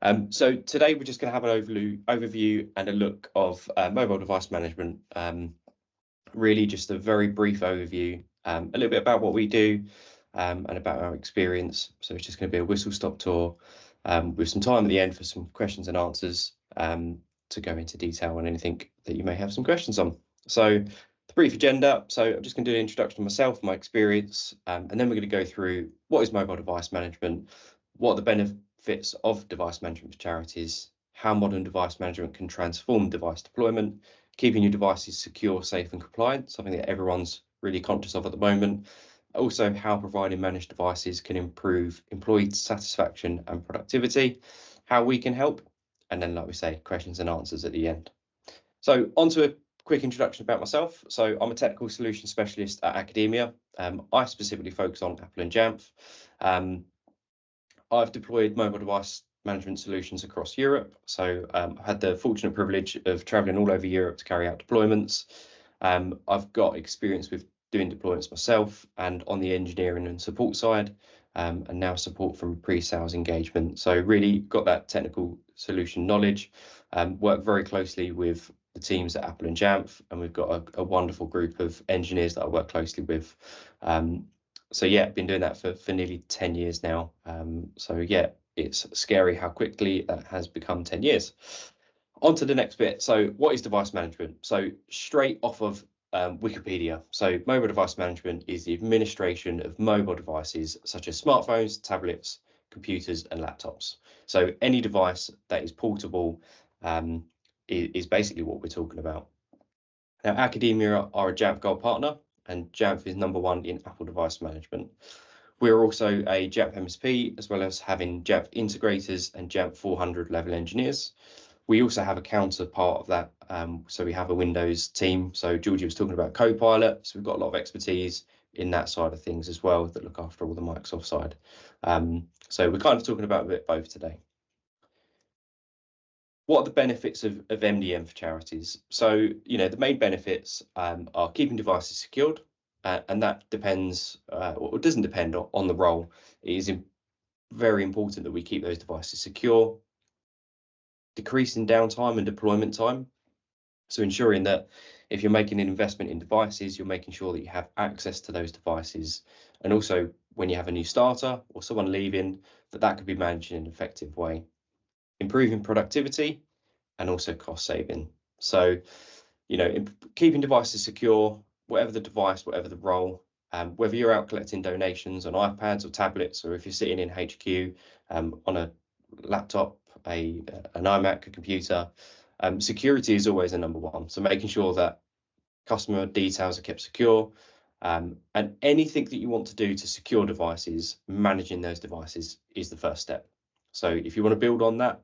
So today we're just going to have an overview and a look of mobile device management. Really just a very brief overview, a little bit about what we do and about our experience. So it's just going to be a whistle-stop tour with some time at the end for some questions and answers to go into detail on anything that you may have some questions on. So the brief agenda. So I'm just going to do an introduction to myself, my experience, and then we're going to go through what is mobile device management, what are the benefits of device management for charities, how modern device management can transform device deployment, keeping your devices secure, safe and compliant, something that everyone's really conscious of at the moment. Also, how providing managed devices can improve employee satisfaction and productivity, how we can help, and then, like we say, questions and answers at the end. So onto a quick introduction about myself. So I'm a technical solution specialist at Academia. I specifically focus on Apple and Jamf. I've deployed mobile device management solutions across Europe. So I've had the fortunate privilege of traveling all over Europe to carry out deployments. I've got experience with doing deployments myself and on the engineering and support side, and now support from pre-sales engagement. So really got that technical solution knowledge, work very closely with the teams at Apple and Jamf, and we've got a wonderful group of engineers that I work closely with. So yeah, been doing that for nearly 10 years now. So yeah, it's scary how quickly that has become 10 years. On to the next bit. So what is device management? So straight off of Wikipedia. So mobile device management is the administration of mobile devices such as smartphones, tablets, computers and laptops. So any device that is portable is basically what we're talking about. Now, Academia are a Jamf Gold partner, and Jamf is #1 in Apple device management. We're also a Jamf MSP, as well as having Jamf integrators and Jamf 400 level engineers. We also have a counterpart of that. So we have a Windows team. So Georgie was talking about Copilot. So we've got a lot of expertise in that side of things as well that look after all the Microsoft side. So we're kind of talking about a bit both today. What are the benefits of MDM for charities? So, the main benefits are keeping devices secured, and that depends, or doesn't depend on the role. It is very important that we keep those devices secure, decreasing downtime and deployment time. So ensuring that if you're making an investment in devices, you're making sure that you have access to those devices. And also when you have a new starter or someone leaving, that could be managed in an effective way. Improving productivity and also cost saving. So, keeping devices secure, whatever the device, whatever the role, whether you're out collecting donations on iPads or tablets, or if you're sitting in HQ on a laptop, an iMac, a computer, security is always a #1. So making sure that customer details are kept secure, and anything that you want to do to secure devices, managing those devices is the first step. So if you want to build on that,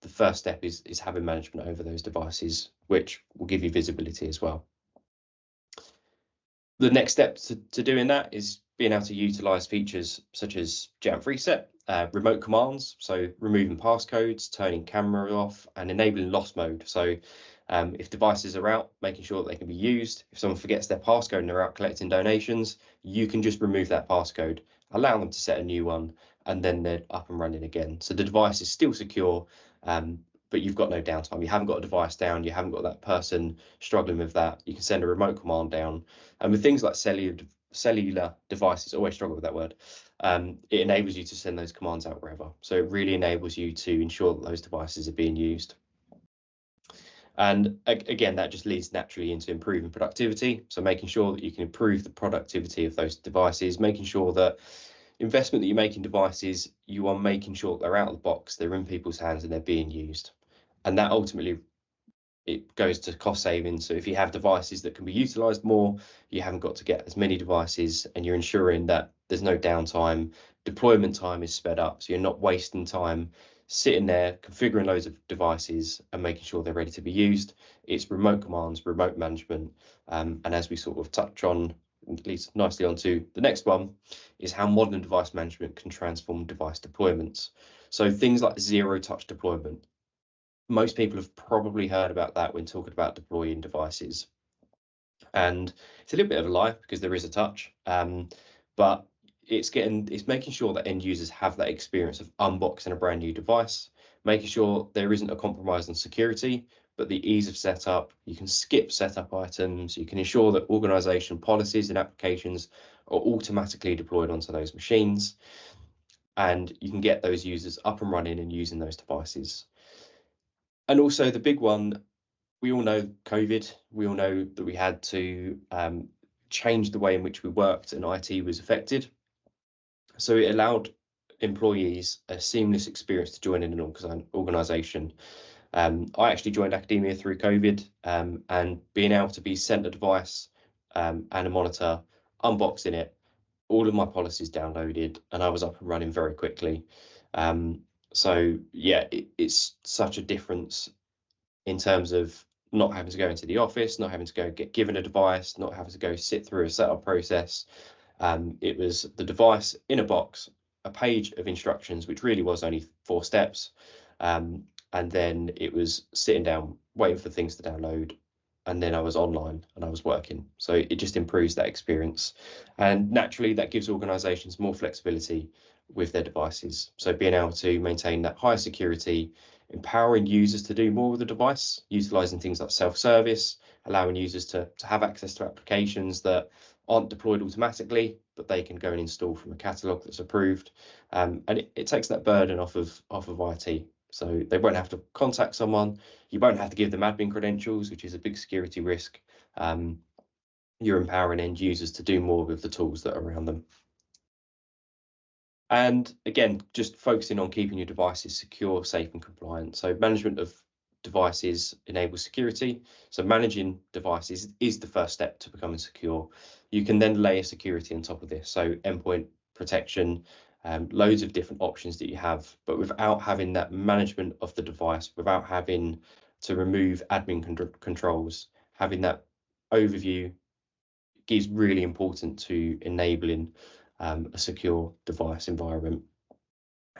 the first step is having management over those devices, which will give you visibility as well. The next step to doing that is being able to utilize features such as Jamf Reset, remote commands, so removing passcodes, turning camera off, and enabling lost mode. So if devices are out, making sure that they can be used. If someone forgets their passcode and they're out collecting donations, you can just remove that passcode, allow them to set a new one, and then they're up and running again. So the device is still secure, but you've got no downtime. You haven't got a device down. You haven't got that person struggling with that. You can send a remote command down. And with things like cellular devices, always struggle with that word, it enables you to send those commands out wherever. So it really enables you to ensure that those devices are being used. And again, that just leads naturally into improving productivity. So making sure that you can improve the productivity of those devices, making sure that investment that you make in devices, you are making sure they're out of the box, they're in people's hands and they're being used. And that ultimately, it goes to cost savings. So if you have devices that can be utilized more, you haven't got to get as many devices, and you're ensuring that there's no downtime. Deployment time is sped up, so you're not wasting time sitting there configuring loads of devices and making sure they're ready to be used. It's remote commands, remote management, and as we sort of touch on, leads nicely onto the next one, is how modern device management can transform device deployments. So things like zero touch deployment. Most people have probably heard about that when talking about deploying devices. And it's a little bit of a lie because there is a touch, but it's making sure that end users have that experience of unboxing a brand new device, making sure there isn't a compromise on security, but the ease of setup. You can skip setup items. You can ensure that organization policies and applications are automatically deployed onto those machines, and you can get those users up and running and using those devices. And also the big one, we all know COVID. We all know that we had to change the way in which we worked, and IT was affected. So it allowed employees a seamless experience to join in an organization. I actually joined academia through COVID, and being able to be sent a device and a monitor, unboxing it, all of my policies downloaded, and I was up and running very quickly. So yeah, it's such a difference in terms of not having to go into the office, not having to go get given a device, not having to go sit through a setup process. It was the device in a box, a page of instructions, which really was only 4 steps. And then it was sitting down, waiting for things to download. And then I was online and I was working. So it just improves that experience. And naturally, that gives organizations more flexibility with their devices. So being able to maintain that higher security, empowering users to do more with the device, utilizing things like self-service, allowing users to have access to applications that aren't deployed automatically, but they can go and install from a catalog that's approved. And it takes that burden off of IT. So they won't have to contact someone. You won't have to give them admin credentials, which is a big security risk. You're empowering end users to do more with the tools that are around them. And again, just focusing on keeping your devices secure, safe, and compliant. So management of devices enables security. So managing devices is the first step to becoming secure. You can then layer security on top of this. So endpoint protection, loads of different options that you have, but without having that management of the device, without having to remove admin controls, having that overview is really important to enabling a secure device environment.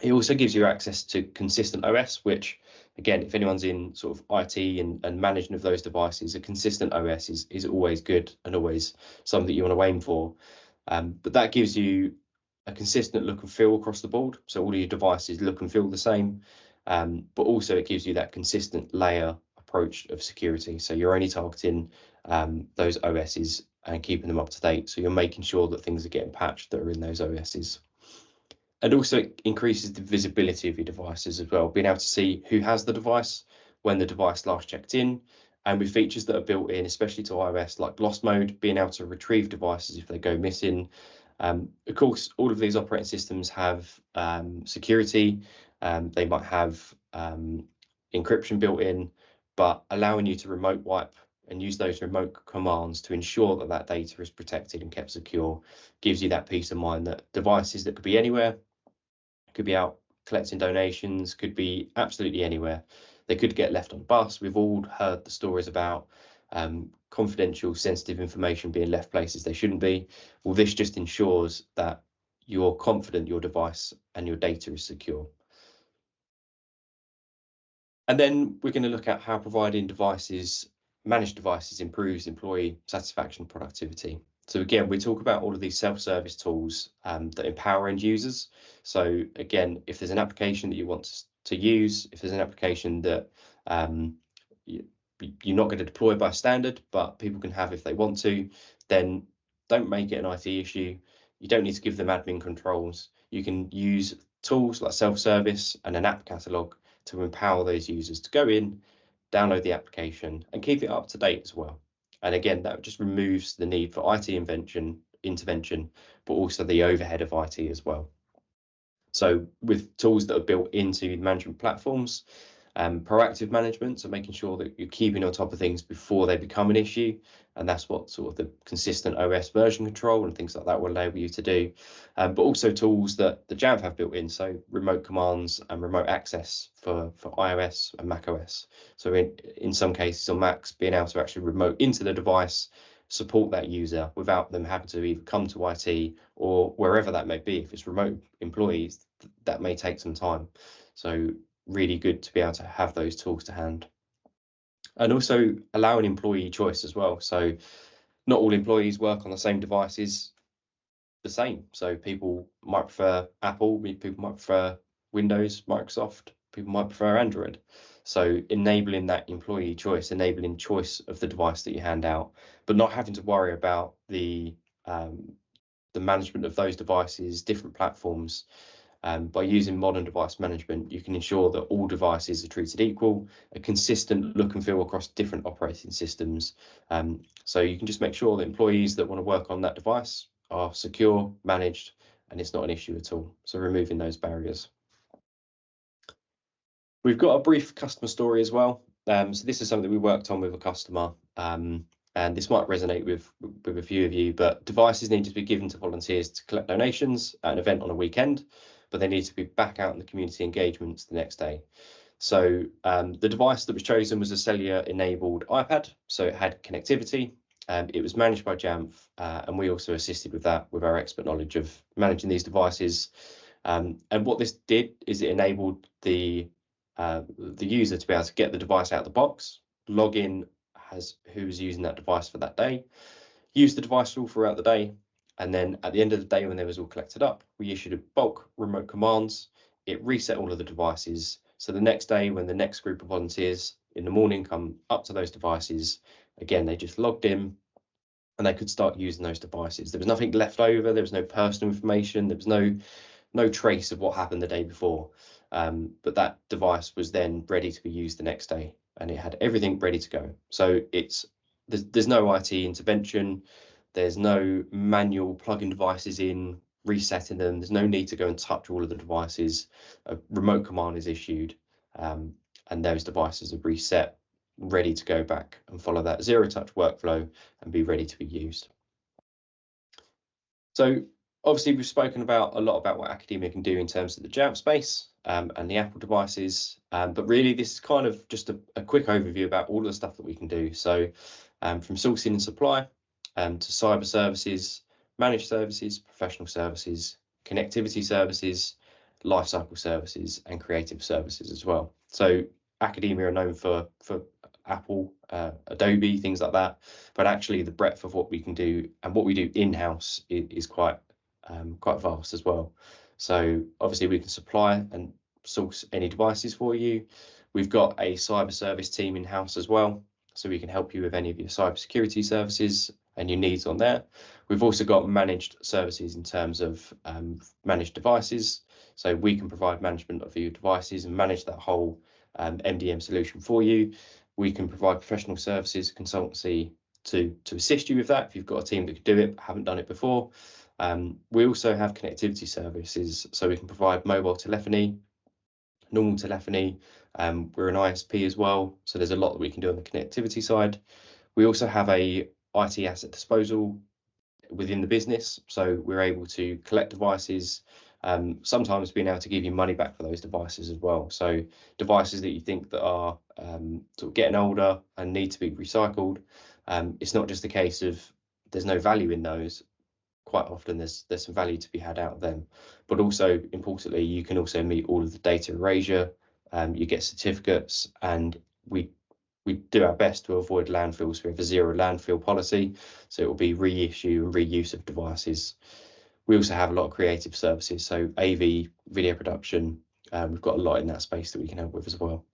It also gives you access to consistent OS, which, again, if anyone's in sort of IT and management of those devices, a consistent OS is always good and always something you want to aim for. But that gives you a consistent look and feel across the board. So all of your devices look and feel the same, but also it gives you that consistent layer approach of security. So you're only targeting those OSs and keeping them up to date. So you're making sure that things are getting patched that are in those OSs. And also it increases the visibility of your devices as well, being able to see who has the device, when the device last checked in, and with features that are built in, especially to iOS, like lost mode, being able to retrieve devices if they go missing. Of course, all of these operating systems have security. They might have encryption built in, but allowing you to remote wipe and use those remote commands to ensure that that data is protected and kept secure gives you that peace of mind that devices that could be anywhere, could be out collecting donations, could be absolutely anywhere. They could get left on a bus. We've all heard the stories about confidential, sensitive information being left places they shouldn't be. Well, this just ensures that you're confident your device and your data is secure. And then we're going to look at how providing managed devices improves employee satisfaction and productivity. So again, we talk about all of these self-service tools that empower end users. So again, if there's an application that you want to use, if there's an application that you're not going to deploy by standard, but people can have if they want to, then don't make it an IT issue. You don't need to give them admin controls. You can use tools like self-service and an app catalog to empower those users to go in, download the application, and keep it up to date as well. And again, that just removes the need for IT intervention, but also the overhead of IT as well. So with tools that are built into management platforms, proactive management, so making sure that you're keeping on top of things before they become an issue, and that's what sort of the consistent OS version control and things like that will enable you to do. But also tools that the Jamf have built in, so remote commands and remote access for iOS and macOS. So in some cases on Macs, being able to actually remote into the device, support that user without them having to either come to IT or wherever that may be. If it's remote employees, that may take some time. So really good to be able to have those tools to hand. And also allowing employee choice as well. So not all employees work on the same devices the same. So people might prefer Apple, people might prefer Windows, Microsoft. people might prefer Android. So enabling that employee choice, enabling choice of the device that you hand out, but not having to worry about the management of those devices, different platforms. By using modern device management, you can ensure that all devices are treated equal, a consistent look and feel across different operating systems. So you can just make sure that employees that want to work on that device are secure, managed, and it's not an issue at all. So removing those barriers. We've got a brief customer story as well. So this is something we worked on with a customer, and this might resonate with a few of you, but devices need to be given to volunteers to collect donations at an event on a weekend, but they need to be back out in the community engagements the next day. So the device that was chosen was a cellular-enabled iPad, so it had connectivity. It was managed by Jamf, and we also assisted with that with our expert knowledge of managing these devices. And what this did is it enabled the user to be able to get the device out of the box, log in as who was using that device for that day, use the device all throughout the day, and then at the end of the day, when they was all collected up, we issued a bulk remote commands. It reset all of the devices. So the next day, when the next group of volunteers in the morning come up to those devices, again, they just logged in and they could start using those devices. There was nothing left over. There was no personal information. There was no trace of what happened the day before. But that device was then ready to be used the next day, and it had everything ready to go. So there's no IT intervention. There's no manual plugging devices in, resetting them. There's no need to go and touch all of the devices. A remote command is issued, and those devices are reset, ready to go back and follow that zero-touch workflow and be ready to be used. So obviously, we've spoken a lot about what academia can do in terms of the Jamf space and the Apple devices, but really this is kind of just a quick overview about all of the stuff that we can do. So from sourcing and supply to cyber services, managed services, professional services, connectivity services, lifecycle services, and creative services as well. So academia are known for Apple, Adobe, things like that, but actually the breadth of what we can do and what we do in-house is quite vast as well. So obviously we can supply and source any devices for you. We've got a cyber service team in-house as well, so we can help you with any of your cybersecurity services and your needs on there. We've also got managed services in terms of managed devices, so we can provide management of your devices and manage that whole MDM solution for you. We can provide professional services, consultancy to assist you with that if you've got a team that could do it but haven't done it before. We also have connectivity services, so we can provide mobile telephony, normal telephony. We're an ISP as well, so there's a lot that we can do on the connectivity side. We also have a IT asset disposal within the business, so we're able to collect devices, sometimes being able to give you money back for those devices as well. So devices that you think that are sort of getting older and need to be recycled, it's not just a case of there's no value in those. Quite often there's some value to be had out of them, but also importantly, you can also meet all of the data erasure. You get certificates, and we do our best to avoid landfills. We have a zero landfill policy, so it will be reissue and reuse of devices. We also have a lot of creative services, so AV, video production. We've got a lot in that space that we can help with as well.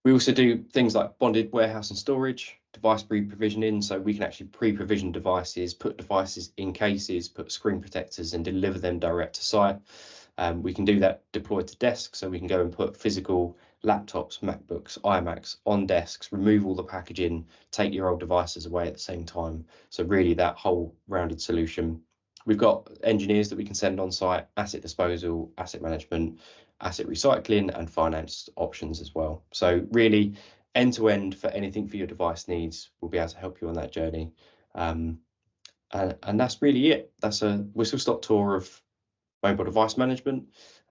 We also do things like bonded warehouse and storage, device pre-provisioning, so we can actually pre-provision devices, put devices in cases, put screen protectors and deliver them direct to site. We can do that deployed to desk, so we can go and put physical laptops, MacBooks, iMacs on desks, remove all the packaging, take your old devices away at the same time. So really that whole rounded solution. We've got engineers that we can send on site, asset disposal, asset management, asset recycling and finance options as well. So really end to end for anything for your device needs, we'll be able to help you on that journey. And that's really it. That's a whistle-stop tour of mobile device management.